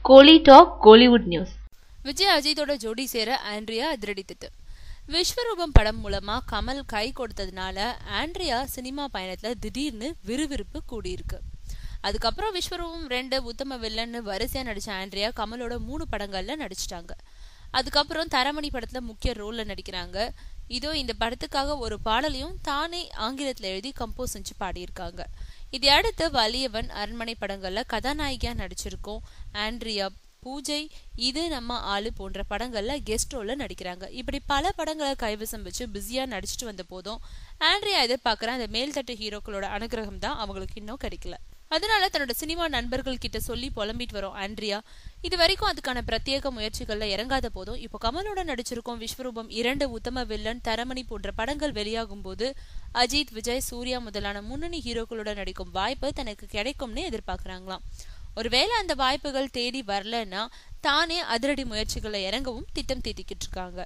கோலி talk Kollywood news. Vijay அஜித்தோட ஜோடி சேர Andrea அதிரடி திட்டு. விஸ்வரூபம் படம் மூலமா கமல் கை கொடுத்ததுனால ஆண்ட்ரியா சினிமா பயணத்துல திடீர்னு விறுவிறுப்பு கூடியிருக்கு. அதுக்கப்புறம் விஸ்வரூபம் 2, உத்தம வில்லன்னு வரிசையா நடிச்ச ஆண்ட்ரியா கமலோட 3 படங்கள்ல நடிச்சிட்டாங்க. அதுக்கப்புறம் தரமணி படத்துல முக்கிய ரோல்ல நடிக்கிறாங்க. இதோ இந்த படத்துக்காக ஒரு பாடலையும் தானே ஆங்கிலத்துல எழுதி கம்போஸ் செஞ்சு பாடியிருக்காங்க. இதை அடுத்து வலியவன், அரண்மனை படங்கள்ல கதாநாயகியா நடிச்சிருக்கோம். ஆண்ட்ரியா பூஜை, இது நம்ம ஆளு போன்ற படங்கள்ல கெஸ்ட் ரோல்ல நடிக்கிறாங்க. இப்படி பல படங்களை கைவசம் வச்சு பிஸியா நடிச்சிட்டு வந்த போதும் ஆண்ட்ரியா எதிர்பார்க்கிற அந்த மேல்தட்டு ஹீரோக்களோட அனுகிரகம் தான் அவங்களுக்கு இன்னும் கிடைக்கல. அதனால தன்னோட சினிமா நண்பர்கள் கிட்ட சொல்லி புலம்பிட்டு வரும் ஆண்ட்ரியா இது வரைக்கும் அதுக்கான பிரத்யேக முயற்சிகள்ல இறங்காத போதும் இப்போ கமலோட நடிச்சிருக்கோம் விஸ்வரூபம் 2, உத்தம வில்லன், தரமணி போன்ற படங்கள் வெளியாகும் போது அஜித், விஜய், சூர்யா முதலான முன்னணி ஹீரோக்களோட நடிக்கும் வாய்ப்பு தனக்கு கிடைக்கும்னு எதிர்பார்க்கறாங்களாம். ஒருவேளை அந்த வாய்ப்புகள் தேடி வரலன்னா தானே அதிரடி முயற்சிகளை இறங்கவும் திட்டம் தீட்டிக்கிட்டு இருக்காங்க.